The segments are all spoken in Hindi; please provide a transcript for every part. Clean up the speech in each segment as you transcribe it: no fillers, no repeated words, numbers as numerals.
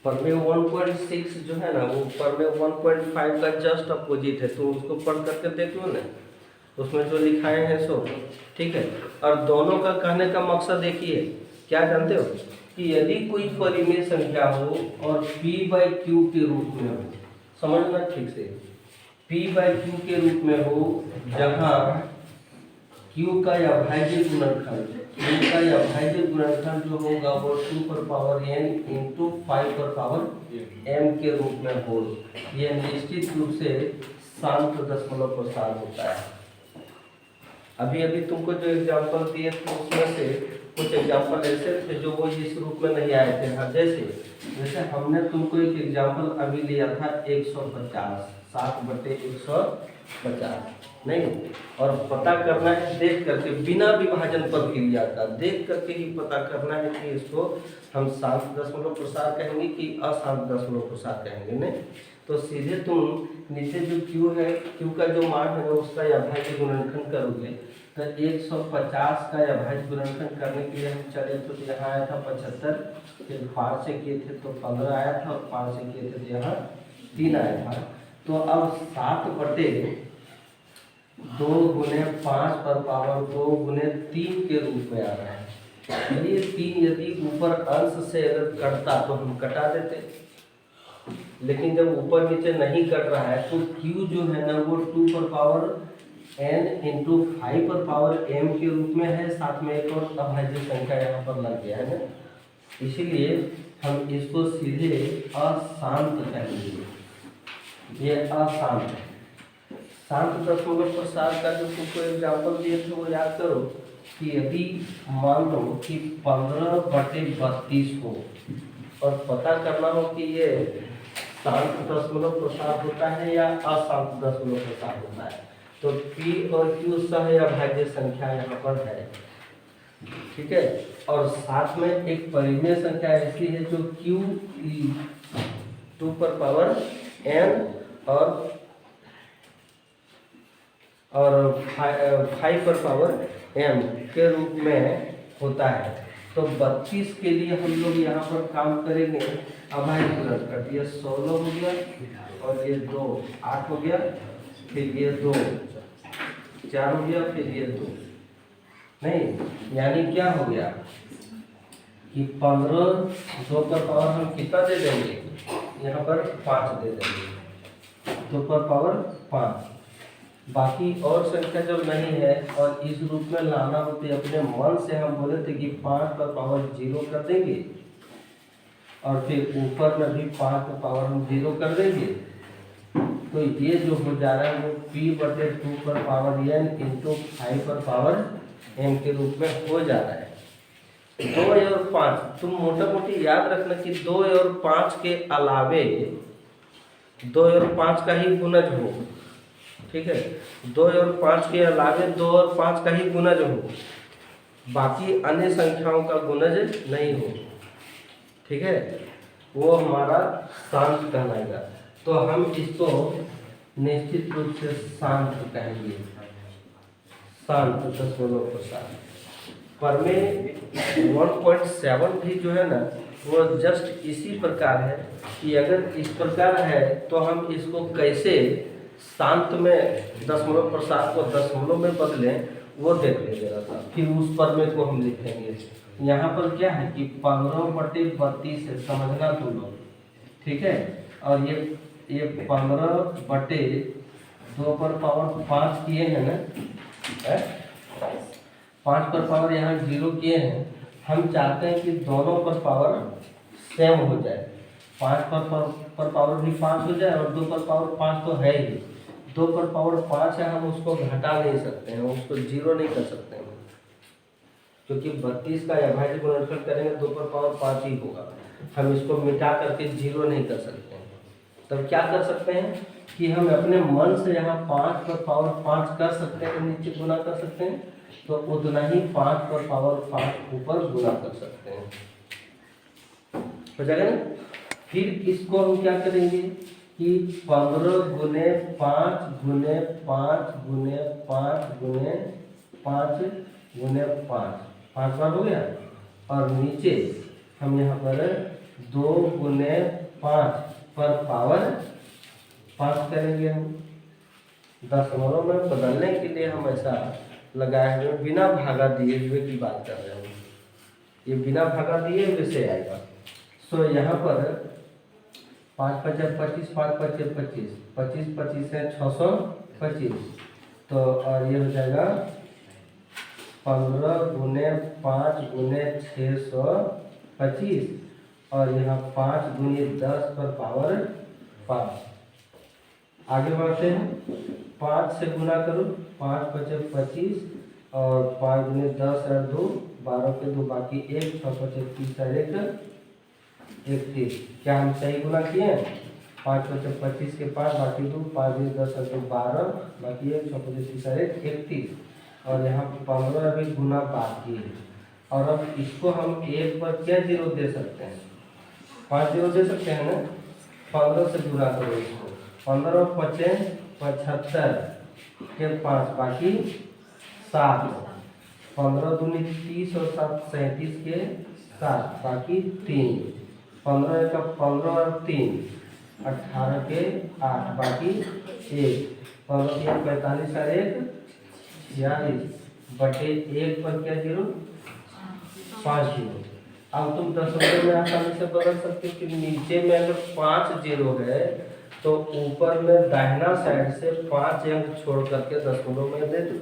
परमेय 1.6 जो है ना वो परमेय 1.5 का जस्ट अपोजिट है, तो उसको पढ़ करके देख लो ना, उसमें जो लिखाए हैं सो ठीक है। और दोनों का कहने का मकसद एक ही है, क्या जानते हो कि यदि कोई परिमेय संख्या हो और p/q के रूप में हो, समझना ठीक से, p/q के रूप में हो जहाँ q का अभाज्य गुणनखंड, q का अभाज्य गुणनखंड जो होगा वो 2n इंटू 5m के रूप में हो, यह निश्चित रूप से शांत दशमलव प्रसार होता है। अभी अभी तुमको जो एग्जाम्पल दिए थे उसमें से कुछ एग्जाम्पल ऐसे थे जो वो इस रूप में नहीं आए थे। हाँ, जैसे हमने तुमको एक एग्जाम्पल अभी लिया था 150, 7/150 नहीं, और पता करना है देख करके, बिना विभाजन प्रक्रिया का देख करके ही पता करना है कि इसको हम शांत दशमलव प्रसार कहेंगे कि अशांत दशमलव प्रसार कहेंगे। नहीं तो सीधे तुम नीचे जो q है, q का जो मान है उसका अभाज्य गुणनखंड करोगे, तो 150 का अभाज्य गुणनखंड करने के लिए हम चले तो यहाँ आया था 75, फिर 5 से किए थे तो 15 आया था, और 5 से किए थे तो यहाँ 3 आया था। तो अब 7/2 गुने 5 पर पावर 2 गुने 3 के रूप में आ रहा है। ये 3 यदि ऊपर अंश से अगर कटता तो हम कटा देते, लेकिन जब ऊपर नीचे नहीं कट रहा है तो q जो है ना वो 2n इंटू 5m के रूप में है, साथ में एक और अभाज्य संख्या यहाँ पर लग गया है ना, इसीलिए हम इसको सीधे अशांत कहेंगे। ये अशांत है। शांत दशमलव प्रसार का जो तुमको एग्जाम्पल दिए थे वो याद करो कि यदि मान लो कि 15/32 हो और पता करना हो कि ये शांत दशमलव प्रसार होता है या अशांत दशमलव प्रसार होता है, तो p और q सह अभाज्य संख्या यहाँ पर है, ठीक है। और साथ में एक परिमेय संख्या ऐसी है जो q 2n और 5m के रूप में होता है। तो 32 के लिए हम लोग यहाँ पर काम करेंगे अभाज्य गुणनखंड, ये 16 हो गया और ये 2 8 हो गया, फिर ये 2 4 हो गया, फिर ये 2 नहीं, यानी क्या हो गया कि 15 2 पर पावर हम कितना दे देंगे, यहाँ पर 5 दे देंगे, 2 पर पावर 5। बाकी और संख्या जब नहीं है और इस रूप में लाना होते अपने मन से हम बोले थे कि 5 पर पावर 0 कर देंगे, और फिर ऊपर में भी 5 पर पावर हम 0 कर देंगे, तो ये जो हो जा रहा है वो p/2 पर पावर n इंटू 5 पर पावर m के रूप में हो जा रहा है। 2 और 5 तुम मोटा मोटी याद रखना कि 2 और 5 के अलावे 2 और 5 का ही गुणज हो, ठीक है। 2 और 5 के अलावे 2 और 5 का ही गुणज हो, बाकी अन्य संख्याओं का गुणज नहीं हो, ठीक है, वो हमारा शांत कहलाएगा। तो हम इसको निश्चित रूप से शांत कहेंगे, शांत दशमलव प्रसार। परमेय 1.7 भी जो है ना वो जस्ट इसी प्रकार है कि अगर इस प्रकार है तो हम इसको कैसे शांत में दशमलव प्रसार को दशमलव में बदलें वो देख लीजिएगा था, फिर उस परमेय को हम लिखेंगे। यहाँ पर क्या है कि 15/32 है, समझना तुम लोग, ठीक है। और ये 15/2 पर पावर 5 किए हैं ना, 5 पर पावर यहाँ 0 किए हैं। हम चाहते हैं कि दोनों पर पावर सेम हो जाए, 5 पर पावर भी 5 हो जाए और 2 पर पावर 5 तो है ही, 2 पर पावर 5 है, हम उसको घटा नहीं सकते हैं, उसको 0 नहीं कर सकते हैं, क्योंकि 32 का अभाज्य गुणनखंड करेंगे 2 पर पावर 5 ही होगा, हम इसको मिटा करके 0 नहीं कर सकते हैं। तब क्या कर सकते हैं कि हम अपने मन से यहाँ 5 पर पावर 5 कर सकते हैं, नीचे गुना कर सकते हैं, तो उतना ही 5 पर पावर 5 ऊपर गुना कर सकते हैं, हो जाएगा ना। फिर इसको हम क्या करेंगे कि 15 गुने 5 गुने 5 गुने 5 गुने 5 गुने 5 5 बार हो गया, और नीचे हम यहाँ पर 2 गुने 5 पर पावर 5 करेंगे हम। दशमलव में बदलने के लिए हम ऐसा लगाए हुए बिना भागा दिए हुए की बात कर रहे हैं। ये बिना भागा दिए हुए से आएगा। सो यहाँ पर 5 × 5 = 25, 5 × 5 = 25, 25 25 है 625। तो और ये हो जाएगा 15 गुने 5 गुने 625 और यहाँ 5 गुने 10 पर पावर 5। आगे बढ़ते हैं, 5 से गुना करो, 5 × 5 = 25 और 5 गुने 10 और 2 12 के 2 बाकी 1 6 × 5 = 30 और 1 31। क्या हम सही गुना किए? 5 × 5 = 25 के 5 बाकी 2 5 गुने 10 और 2 12 बाकी 1 6 × 5 = 30 और 1 31 और यहाँ 15 अभी गुना बाकी है। और अब इसको हम 1 पर क्या जीरो दे सकते हैं? 5 जीरो दे सकते हैं ना। 15 से गुना करो इसको, 15 × 5 = 75 के 5 बाकी 7, 15 दूनी 30 और 7 37 के 7 बाकी 3, 15 × 15 और 3 18 के 8 बाकी 1, 15 × 3 = 45 और 1 46 बटे 1 पर क्या जीरो? 5 जीरो। अब तुम दशमलव में आसानी से बदल सकते हो कि नीचे में अगर 5 जीरो है तो ऊपर में दाहिना साइड से 5 अंक छोड़ करके दशमलव में दे दो।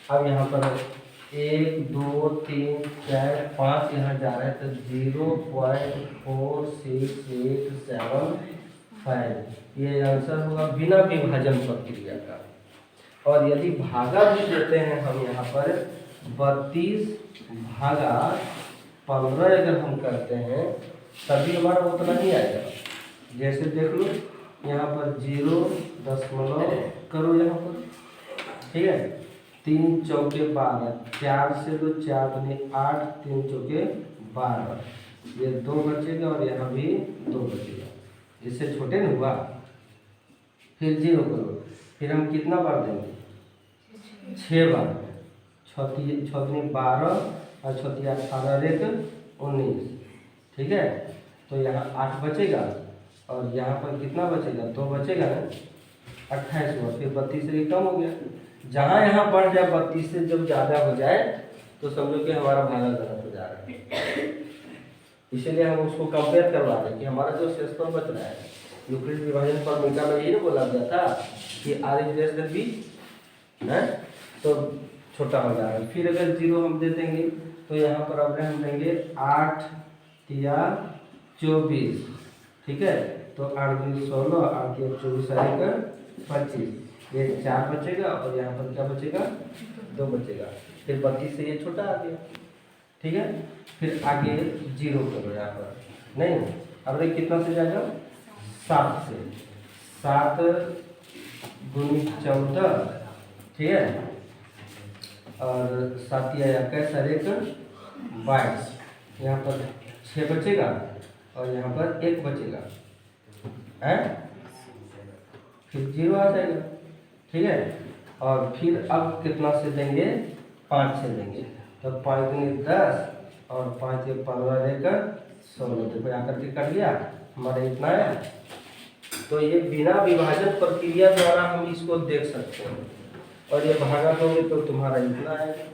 अब यहाँ पर 1 2 3 4 5 यहाँ जा रहा है तो 0.4687 ये आंसर होगा बिना विभाजन प्रक्रिया का। और यदि भागा भी देते हैं हम यहाँ पर 32 भागा 15 अगर हम करते हैं तभी हमारा उतना ही आएगा। जैसे देख लो यहाँ पर 0 दशमलव करो यहाँ पर, ठीक है। 3 चौके 12, 4 से 2 4 दूनी 8, 3 चौके 12, ये 2 बचेगा और यहाँ भी 2 बचेगा। इससे छोटे नहीं हुआ। फिर 0 करो, फिर हम कितना बार देंगे? 6 बार। 6 दूनी 12 और 6 × 18 1 19, ठीक है। तो यहाँ 8 बचेगा और यहाँ पर कितना बचेगा? 2 बचेगा ना, 28 हुआ। फिर 32 से कम हो गया। जहाँ यहाँ बढ़ जाए 32 से जब ज़्यादा हो जाए तो समझो कि हमारा भागा गलत हो जा रहा है। इसीलिए हम उसको कंपेयर करवा रहे हैं कि हमारा जो शेषफल बच रहा है। यूक्लिड विभाजन फॉर्मूला में यही ना बोला गया था कि r > b है तो छोटा हो जा रहा है। फिर अगर 0 हम दे देंगे तो यहाँ पर अब हम देंगे 8 या 24, ठीक है। तो 8 × 16 8 × 24 और 25, ये 4 बचेगा और यहाँ पर क्या बचेगा? 2 बचेगा। फिर 32 से ये छोटा आ गया, ठीक है। फिर आगे 0 करो यहाँ पर, नहीं अब ये कितना से जाएगा? 7 से, 7 × 14, ठीक है। और 7 या 21 और 1 22, यहाँ पर 6 बचेगा और यहाँ पर 1 बचेगा है। फिर 0 आ जाएगा, ठीक है। और फिर अब कितना से देंगे? 5 से देंगे। तो 5 × 10 और 5 × 15 देकर 16, देखो आकर के कट गया हमारा इतना है। तो ये बिना विभाजन प्रक्रिया द्वारा हम इसको देख सकते हैं। और ये भागा दोगे तो तुम्हारा इतना है।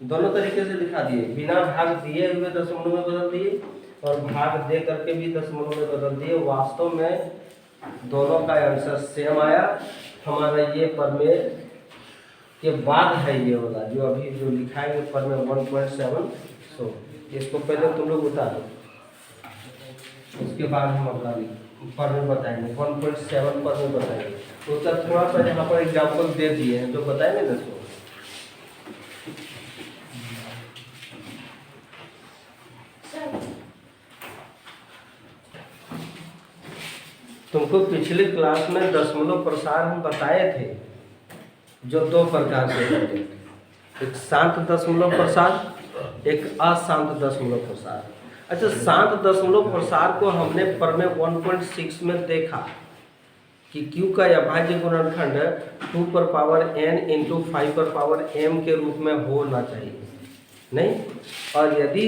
दोनों तरीके से दिखा दिए, बिना भाग दिए हुए दशमलव में बदल दिए और भाग दे करके भी दशमलव में बदल दिए। वास्तव में दोनों का आंसर सेम आया। हमारा ये प्रमेय के बाद है ये वाला जो अभी जो लिखाएंगे प्रमेय 1.7। सो इसको पहले तुम लोग उतारो, उसके बाद हम अपना प्रमेय बताएंगे 1.7 प्रमेय बताएंगे। तो सर थोड़ा सा यहाँ पर एग्जाम्पल दे दिए हैं जो बताएंगे ना। तुमको पिछले क्लास में दशमलव प्रसार हम बताए थे जो 2 प्रकार से होते हैं, एक शांत दशमलव प्रसार, एक अशांत दशमलव प्रसार। अच्छा, शांत दशमलव प्रसार को हमने प्रमेय 1.6 में देखा कि Q का अभाज्य गुणनखंड 2n × 5m के रूप में होना चाहिए, नहीं। और यदि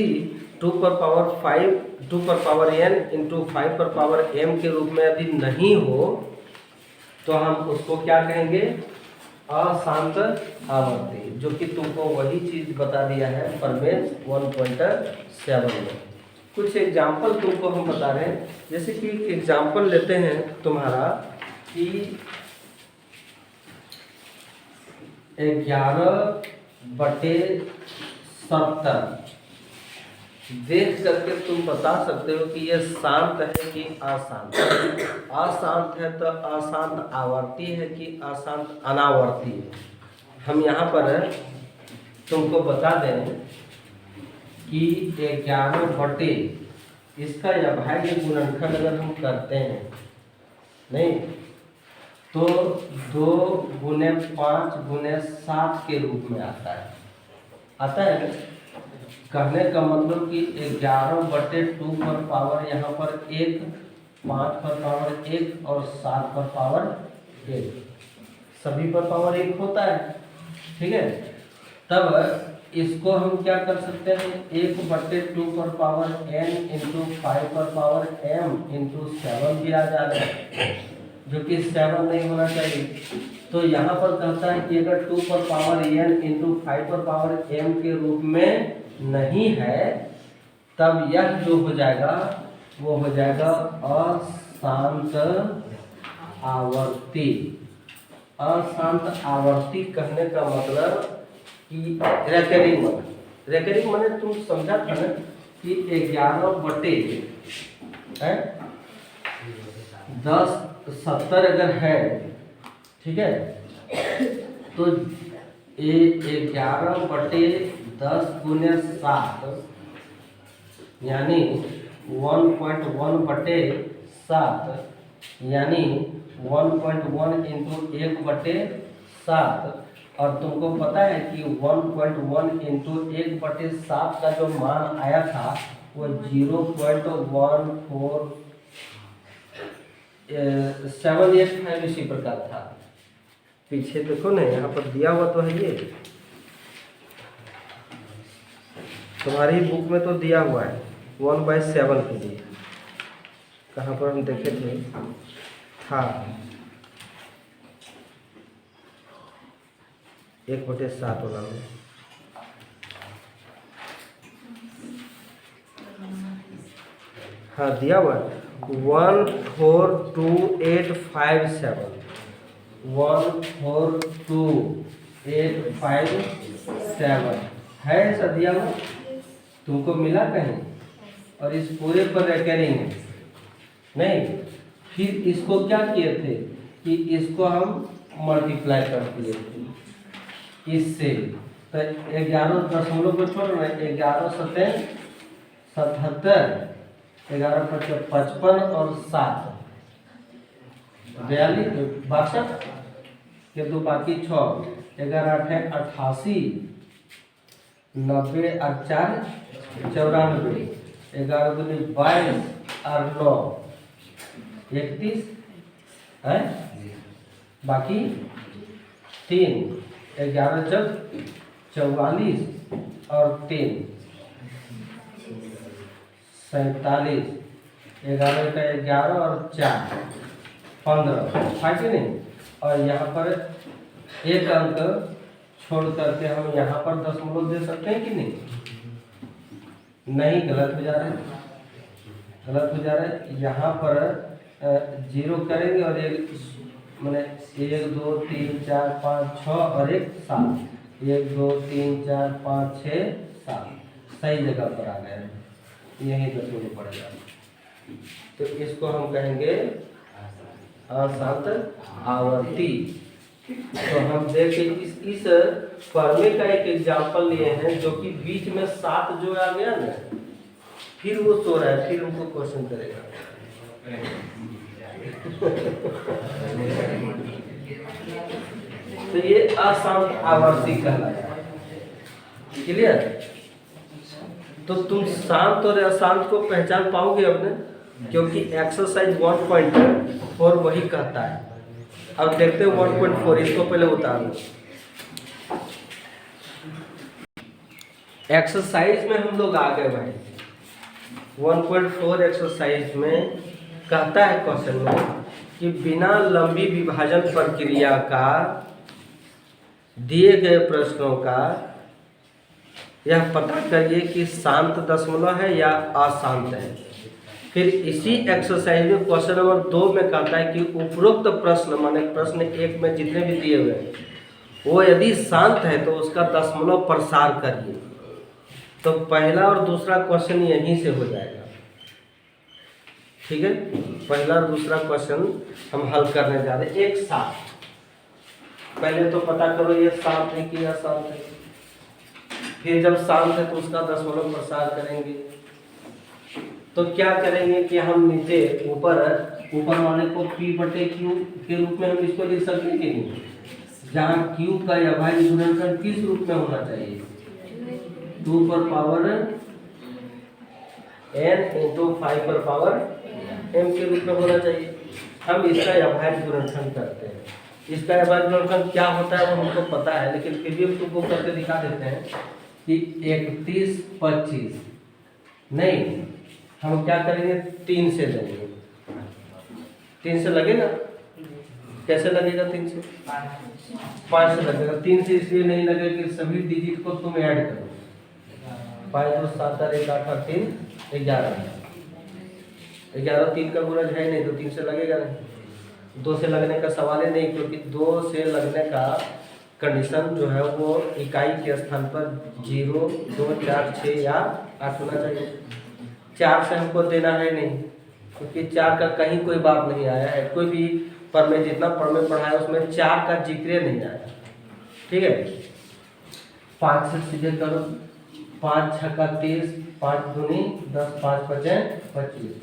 2 पर पावर 5 2 पर पावर n इंटू 5 पर पावर m के रूप में यदि नहीं हो तो हम उसको क्या कहेंगे, अशांत आवर्ती, जो कि तुमको वही चीज बता दिया है परमेश 1.7 में। कुछ एग्जाम्पल तुमको हम बता रहे हैं, जैसे कि एग्जाम्पल लेते हैं तुम्हारा कि 11/70 देख करके तुम बता सकते हो कि यह शांत है कि अशांत। अशांत है तो अशांत आवर्ती है कि अशांत अनावर्ती है। हम यहाँ पर तुमको बता दें कि 11 इसका अभाज्य गुणनखंड अगर हम करते हैं नहीं तो 2 गुने 5 गुने 7 के रूप में आता है कहने का मतलब कि 11/2 पर पावर यहाँ पर 1, 5 पर पावर 1 और 7 पर पावर 1, सभी पर पावर 1 होता है, ठीक है। तब इसको हम क्या कर सकते हैं, 1/2 पर पावर n इंटू 5 पर पावर m इंटू 7 भी आ जा रहा है, जो कि 7 नहीं होना चाहिए। तो यहाँ पर कहता है कि अगर 2 पर पावर n इंटू 5 पर पावर m के रूप में नहीं है तब यह जो हो जाएगा वो हो जाएगा अशांत आवर्ती। अशांत आवर्ती कहने का मतलब कि रेकरिंग माने तुम समझा था ना कि 11/10/70 अगर है, ठीक है, तो 11/10 गुने 7 यानी 1.1/7 यानी 1.1 इंटू 1/7। और तुमको पता है कि 1.1 इंटू 1/7 का जो मान आया था वो 0.14785 इसी प्रकार था। पीछे देखो ना, यहाँ पर दिया हुआ तो है, ये तुम्हारी बुक में तो दिया हुआ है 1/7 के लिए। कहाँ पर हम देखे थे, था 1/7 वाला में। हाँ दिया हुआ 142857 142,857 है, ऐसा दिया हुआ तुमको मिला कहीं? और इस पूरे पर रेकरिंग है नहीं। फिर इसको क्या किए थे कि इसको हम मल्टीप्लाई कर दिए थे इससे, तो 11 दशमलव को छोड़ रहे, 11×7=77, 11×55 और 7 42 के 2 बाकी 6, 11×8=88, 90 और 4 94, 11×22 और 9 31 है, बाकी 3, 11×44 और 3 47, 11×11 और 4 15 है कि नहीं। और यहाँ पर एक अंक छोड़ करके हम यहाँ पर दशमलव दे सकते हैं कि नहीं? नहीं, गलत हो जा रहा है। यहाँ पर 0 करेंगे और एक मैंने 1 2 3 4 5 6 और 1 7, 1 2 3 4 5 6 7 सही जगह पर आ गए, यही दशमलव पड़ेगा। तो इसको हम कहेंगे अशांत आवर्ती। तो हम देखें इस फॉर्मे का एक एग्जाम्पल लिए हैं, जो कि बीच में 7 जो आ गया ना, फिर वो सो रहा है, फिर उनको क्वेश्चन करेगा। तो ये अशांत आवर्ती कहलाया। क्लियर? तो तुम शांत और अशांत को पहचान पाओगे अपने, क्योंकि एक्सरसाइज 1.4 वही कहता है। अब देखते हैं 1.4, इसको पहले उतार लो। एक्सरसाइज में हम लोग आ गए भाई, 1.4 एक्सरसाइज में कहता है क्वेश्चन में कि बिना लंबी विभाजन प्रक्रिया का दिए गए प्रश्नों का यह पता करिए कि शांत दशमलव है या अशांत है। फिर इसी एक्सरसाइज में क्वेश्चन नंबर 2 में कहता है कि उपरोक्त प्रश्न माने प्रश्न 1 में जितने भी दिए हुए हैं वो यदि शांत है तो उसका दशमलव प्रसार करिए। तो पहला और दूसरा क्वेश्चन यहीं से हो जाएगा। ठीक है, पहला और दूसरा क्वेश्चन हम हल करने जा रहे हैं एक साथ। पहले तो पता करो ये शांत है कि अशांत है, फिर जब शांत है तो उसका दशमलव प्रसार करेंगे। तो क्या करेंगे कि हम नीचे ऊपर वाले को P/Q के रूप में हम इसको लिख सकते हैं कि नहीं, जहाँ Q का अभाज्य गुणनखंड किस रूप में होना चाहिए, 2 पर पावर n इंटू 5 पर पावर m के रूप में होना चाहिए। हम इसका अभाज्य गुणनखंड करते हैं। इसका अभाज्य गुणनखंड क्या होता है वो हमको पता है, लेकिन फिर भी हम तुमको करके दिखा देते हैं कि 31 25 नहीं, हम क्या करेंगे 3 से लेंगे। 3 से लगेगा, कैसे लगेगा 3 से 5 से लगेगा। 3 से इसलिए नहीं लगेगा कि सभी डिजिट को तुम ऐड करो, 5 2 7 1 8 8 3 11 11 3 का गुणज है नहीं तो 3 से लगेगा नहीं। 2 से लगने का सवाल ही नहीं, क्योंकि 2 से लगने का कंडीशन जो है वो इकाई के स्थान पर 0 2 4 6 या 8 होना चाहिए। 4 से हमको देना है नहीं, क्योंकि 4 का कहीं कोई बात नहीं आया है। कोई भी पर में जितना पर में पढ़ा है उसमें 4 का जिक्र नहीं आया। ठीक है, 5 से सीधे करो, 5 6 का 30, 5 दूनी 10, 5 5 25।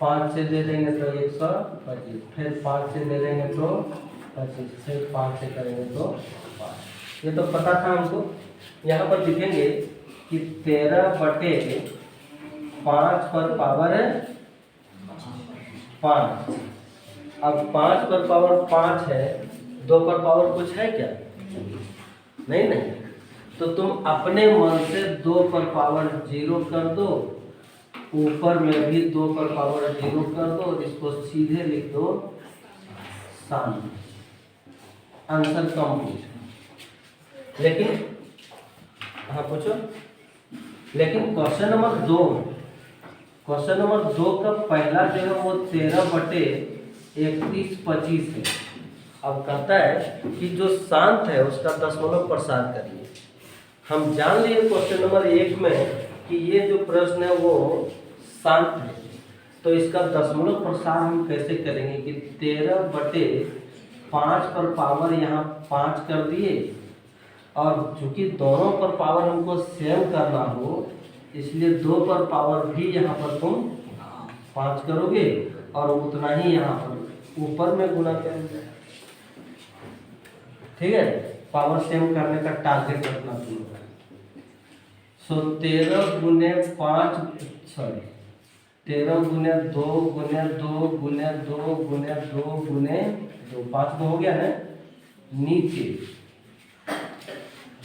5 से दे देंगे तो 125, फिर 5 से दे देंगे तो 25, फिर 5 से करेंगे तो 5। ये तो पता था हमको। यहाँ पर लिखेंगे कि 13/5 पर पावर 5। अब 5 पर पावर 5 है, 2 पर पावर कुछ है क्या, नहीं। तो तुम अपने मन से 2 पर पावर 0 कर दो, ऊपर में भी 2 पर पावर 0 कर दो और इसको सीधे लिख दो शांत। Answer complete. लेकिन हाँ पूछो, लेकिन क्वेश्चन नंबर 2 का पहला जो है वो 13/31 25 है। अब कहता है कि जो शांत है उसका दशमलव प्रसार करिए। हम जान लिए क्वेश्चन नंबर 1 में कि ये जो प्रश्न है वो शांत है, तो इसका दशमलव प्रसार हम कैसे करेंगे कि 13/5 पर पावर यहाँ 5 कर दिए, और चूंकि दोनों पर पावर हमको सेम करना हो इसलिए 2 पर पावर भी यहाँ पर तुम 5 करोगे और उतना ही यहाँ पर ऊपर में गुना करेंगे। ठीक है, पावर सेम करने का टारगेट रखना चाहिए। सो 13 गुने 5 सॉरी 13 गुने 2 गुने 2 गुने 2 गुने 2 गुने 2, 5 तो हो गया ना नीचे।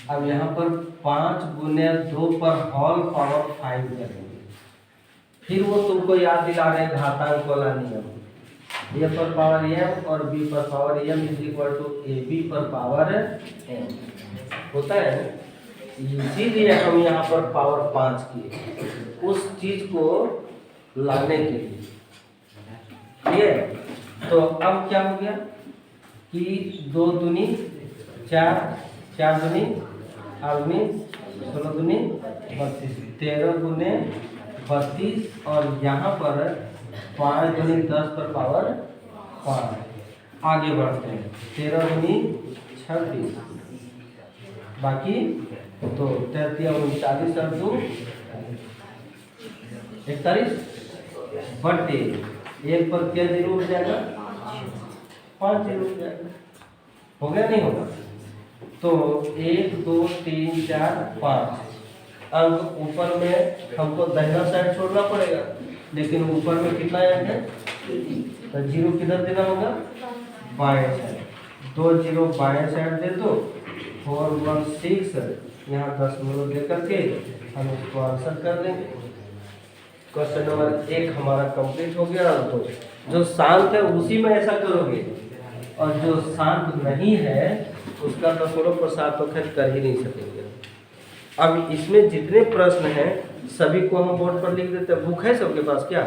अब यहाँ पर 5 गुने 2 पर होल पावर 5 करेंगे। फिर वो तुमको याद दिला रहे हैं घातांक वाला नियम, ए पर पावर m और b पर power m is equal to ab पर पावर n होता है। इसीलिए हम यहाँ पर पावर 5 किए उस चीज को लाने के लिए। ठीक है, तो अब क्या हो गया कि 2 दूनी 4, 4 दूनी 8 दूनी 16 दूनी 32, 13 गुने 32 और यहाँ पर 5 दूनी 10 पर पावर 5। आगे बढ़ते हैं, 13 दूनी 26, बाकी 2 33 39 और 2 41 बटे 1 पर क्या 0 हो जाएगा, 5 0 हो जाएगा। हो गया नहीं होगा, तो 1 2 3 4 5 अंक ऊपर में हमको दाहिना साइड छोड़ना पड़ेगा, लेकिन ऊपर में कितना अंक है तो 0 किधर देना होगा, बाएं साइड। 2 0 बाएं साइड दे दो, 4 1 6 यहाँ 10 दे करके हम इसको आंसर कर देंगे। क्वेश्चन नंबर 1 हमारा कंप्लीट हो गया। और 2 जो शांत है उसी में ऐसा करोगे, और जो शांत नहीं है उसका दसों प्रसाद तो खैर कर ही नहीं सकेंगे। अब इसमें जितने प्रश्न हैं सभी को हम बोर्ड पर लिख देते हैं। बुक है सबके पास क्या?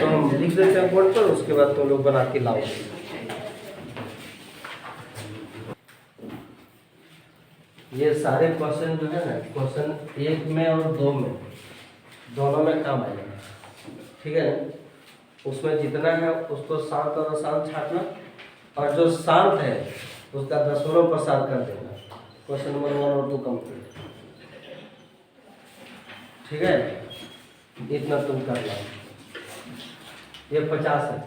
तो हम लिख देते हैं बोर्ड पर, उसके बाद तुम लोग बना के लाओ। ये सारे क्वेश्चन जो है ना, क्वेश्चन 1 में और 2 में दोनों में काम आएगा, ठीक है ना? उसमें जितना है उसको शांत और अशांत छाटना, और जो शांत है उसका दसों प्रसाद कर देना। क्वेश्चन नंबर 1 और 2 कंप्लीट, ठीक है? इतना तुम कर लो। ये 50 है।